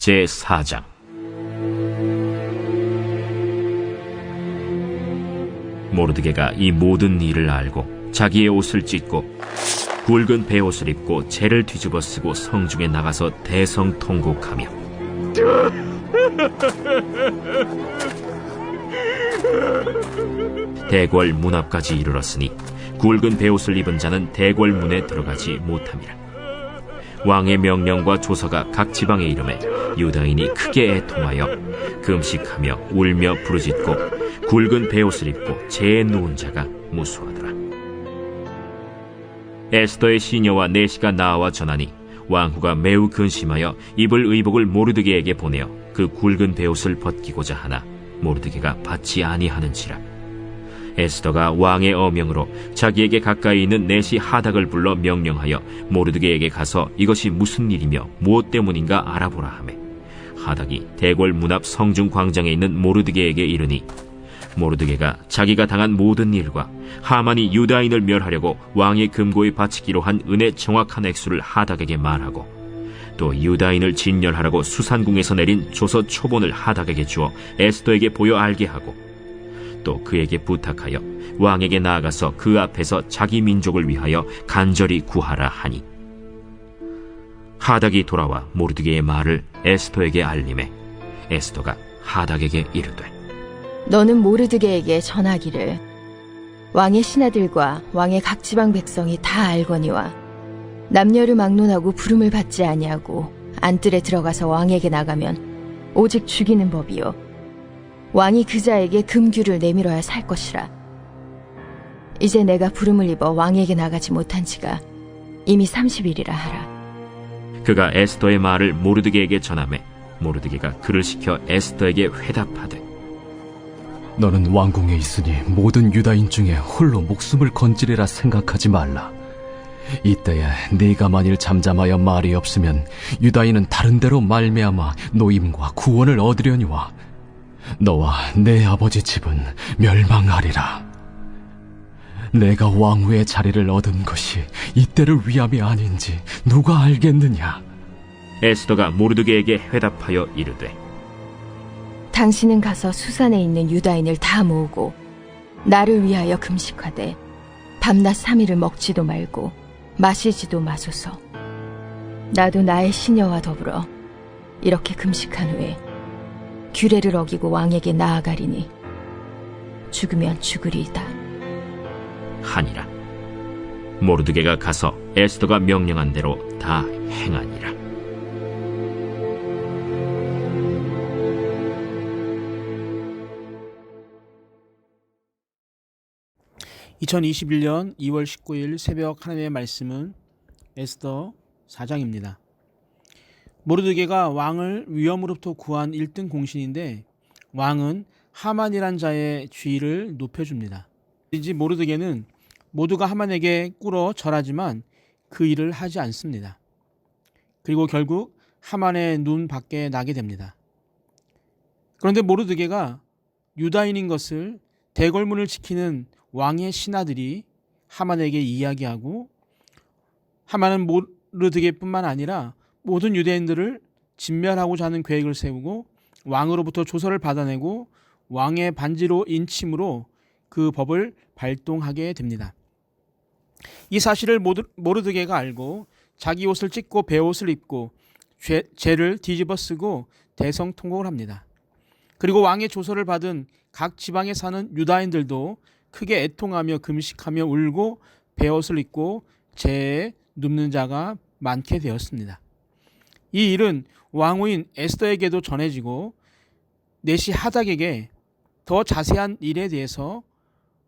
제4장. 모르드게가 이 모든 일을 알고 자기의 옷을 찢고 굵은 베옷을 입고 재를 뒤집어 쓰고 성중에 나가서 대성통곡하며 대궐 문 앞까지 이르렀으니 굵은 베옷을 입은 자는 대궐 문에 들어가지 못함이라. 왕의 명령과 조서가 각 지방에 이르매 유다인이 크게 애통하여 금식하며 울며 부르짖고 굵은 베옷을 입고 재에 누운 자가 무수하더라. 에스더의 시녀와 내시가 나와 전하니 왕후가 매우 근심하여 입을 의복을 모르드게에게 보내어 그 굵은 베옷을 벗기고자 하나 모르드게가 받지 아니하는지라. 에스더가 왕의 어명으로 자기에게 가까이 있는 내시 하닥을 불러 명령하여 모르드게에게 가서 이것이 무슨 일이며 무엇 때문인가 알아보라 하매 하닥이 대궐 문 앞 성중 광장에 있는 모르드게에게 이르니 모르드게가 자기가 당한 모든 일과 하만이 유다인을 멸하려고 왕의 금고에 바치기로 한 은의 정확한 액수를 하닥에게 말하고 또 유다인을 진멸하라고 수산궁에서 내린 조서 초본을 하닥에게 주어 에스더에게 보여 알게 하고 또 그에게 부탁하여 왕에게 나아가서 그 앞에서 자기 민족을 위하여 간절히 구하라 하니 하닥이 돌아와 모르드게의 말을 에스더에게 알림해 에스더가 하닥에게 이르되 너는 모르드게에게 전하기를 왕의 신하들과 왕의 각 지방 백성이 다 알거니와 남녀를 막론하고 부름을 받지 아니하고 안뜰에 들어가서 왕에게 나가면 오직 죽이는 법이요 왕이 그 자에게 금규를 내밀어야 살 것이라. 이제 내가 부름을 입어 왕에게 나가지 못한 지가 이미 30일이라 하라. 그가 에스더의 말을 모르드게에게 전하매 모르드게가 그를 시켜 에스더에게 회답하되 너는 왕궁에 있으니 모든 유다인 중에 홀로 목숨을 건지리라 생각하지 말라. 이때에 네가 만일 잠잠하여 말이 없으면 유다인은 다른 데로 말미암아 노임과 구원을 얻으려니와 너와 내 아버지 집은 멸망하리라. 내가 왕후의 자리를 얻은 것이 이때를 위함이 아닌지 누가 알겠느냐. 에스더가 모르드게에게 회답하여 이르되 당신은 가서 수산에 있는 유다인을 다 모으고 나를 위하여 금식하되 밤낮 3일을 먹지도 말고 마시지도 마소서. 나도 나의 시녀와 더불어 이렇게 금식한 후에 규례를 어기고 왕에게 나아가리니 죽으면 죽으리이다 하니라. 모르드게가 가서 에스더가 명령한 대로 다 행하니라. (2021년 2월 19일) 새벽 하나님의 말씀은 에스더 4장입니다. 모르드게가 왕을 위험으로부터 구한 1등 공신인데 왕은 하만이란 자의 지위를 높여줍니다. 이제 모르드게는 모두가 하만에게 꿇어 절하지만 그 일을 하지 않습니다. 그리고 결국 하만의 눈 밖에 나게 됩니다. 그런데 모르드게가 유다인인 것을 대궐문을 지키는 왕의 신하들이 하만에게 이야기하고 하만은 모르드게뿐만 아니라 모든 유대인들을 진멸하고자 하는 계획을 세우고 왕으로부터 조서를 받아내고 왕의 반지로 인침으로 그 법을 발동하게 됩니다. 이 사실을 모르드게가 알고 자기 옷을 찢고 베옷을 입고 재를 뒤집어 쓰고 대성통곡을 합니다. 그리고 왕의 조서를 받은 각 지방에 사는 유다인들도 크게 애통하며 금식하며 울고 베옷을 입고 재에 눕는 자가 많게 되었습니다. 이 일은 왕후인 에스더에게도 전해지고 내시 하닥에게 더 자세한 일에 대해서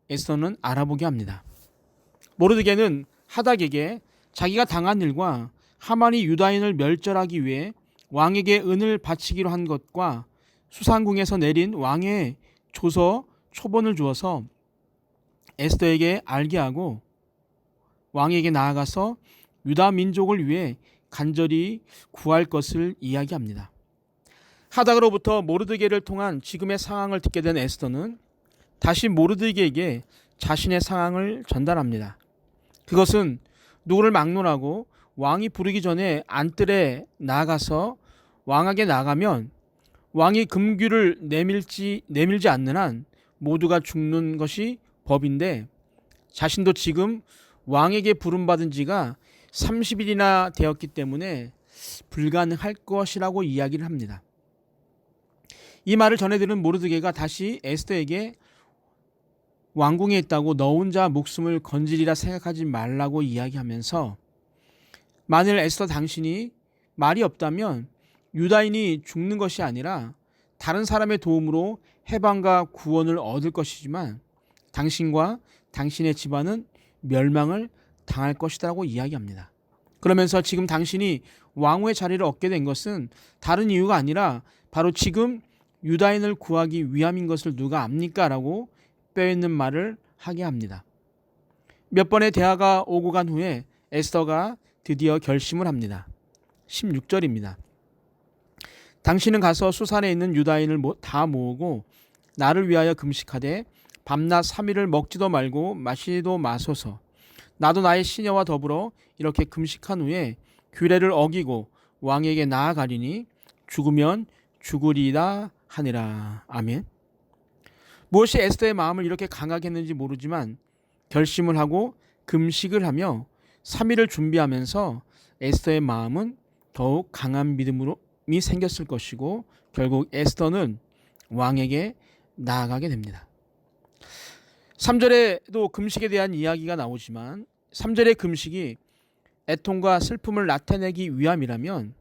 에스더는 알아보게 합니다. 모르드게는 하닥에게 자기가 당한 일과 하만이 유다인을 멸절하기 위해 왕에게 은을 바치기로 한 것과 수산궁에서 내린 왕의 조서 초본을 주어서 에스더에게 알게 하고 왕에게 나아가서 유다 민족을 위해 간절히 구할 것을 이야기합니다. 하닥으로부터 모르드게를 통한 지금의 상황을 듣게 된 에스더는 다시 모르드게에게 자신의 상황을 전달합니다. 그것은 누구를 막론하고 왕이 부르기 전에 안뜰에 나가서 왕에게 나가면 왕이 금규를 내밀지 않는 한 모두가 죽는 것이 법인데, 자신도 지금 왕에게 부름받은 지가 30일이나 되었기 때문에 불가능할 것이라고 이야기를 합니다. 이 말을 전해 들은 모르드게가 다시 에스더에게 왕궁에 있다고 너 혼자 목숨을 건지리라 생각하지 말라고 이야기하면서, 만일 에스더 당신이 말이 없다면 유다인이 죽는 것이 아니라 다른 사람의 도움으로 해방과 구원을 얻을 것이지만 당신과 당신의 집안은 멸망을 당할 것이라고 이야기합니다. 그러면서 지금 당신이 왕후의 자리를 얻게 된 것은 다른 이유가 아니라 바로 지금 유다인을 구하기 위함인 것을 누가 압니까? 라고 뼈있는 말을 하게 합니다. 몇 번의 대화가 오고 간 후에 에스더가 드디어 결심을 합니다. 16절입니다. 당신은 가서 수산에 있는 유다인을 다 모으고 나를 위하여 금식하되 밤낮 3일을 먹지도 말고 마시지도 마소서. 나도 나의 시녀와 더불어 이렇게 금식한 후에 규례를 어기고 왕에게 나아가리니 죽으면 죽으리이다 하니라. 아멘. 무엇이 에스더의 마음을 이렇게 강하게 했는지 모르지만 결심을 하고 금식을 하며 3일을 준비하면서 에스더의 마음은 더욱 강한 믿음이 생겼을 것이고 결국 에스더는 왕에게 나아가게 됩니다. 3절에도 금식에 대한 이야기가 나오지만 3절의 금식이 애통과 슬픔을 나타내기 위함이라면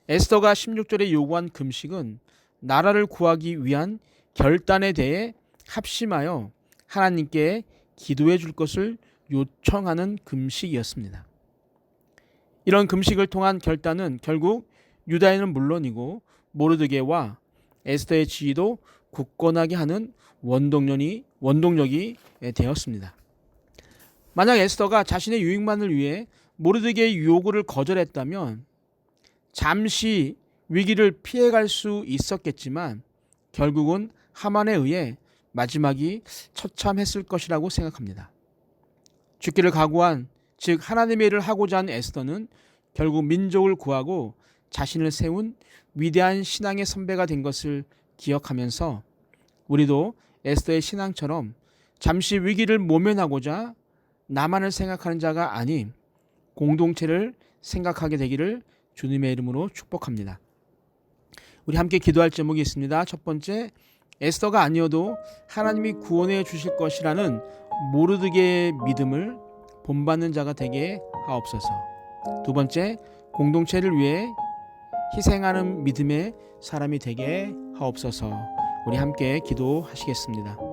에스더가 16절에 요구한 금식은 나라를 구하기 위한 결단에 대해 합심하여 하나님께 기도해 줄 것을 요청하는 금식이었습니다. 이런 금식을 통한 결단은 결국 유다인은 물론이고 모르드게와 에스더의 지위도 굳건하게 하는 원동력이 되었습니다. 만약 에스더가 자신의 유익만을 위해 모르드게의 요구를 거절했다면 잠시 위기를 피해갈 수 있었겠지만 결국은 하만에 의해 마지막이 처참했을 것이라고 생각합니다. 죽기를 각오한, 즉 하나님의 일을 하고자 한 에스더는 결국 민족을 구하고 자신을 세운 위대한 신앙의 선배가 된 것을 기억하면서 우리도 에스더의 신앙처럼 잠시 위기를 모면하고자 나만을 생각하는 자가 아닌 공동체를 생각하게 되기를 주님의 이름으로 축복합니다. 우리 함께 기도할 제목이 있습니다. 첫 번째, 에스더가 아니어도 하나님이 구원해 주실 것이라는 모르드게의 믿음을 본받는 자가 되게 하옵소서. 두 번째, 공동체를 위해 희생하는 믿음의 사람이 되게 하옵소서. 우리 함께 기도하시겠습니다.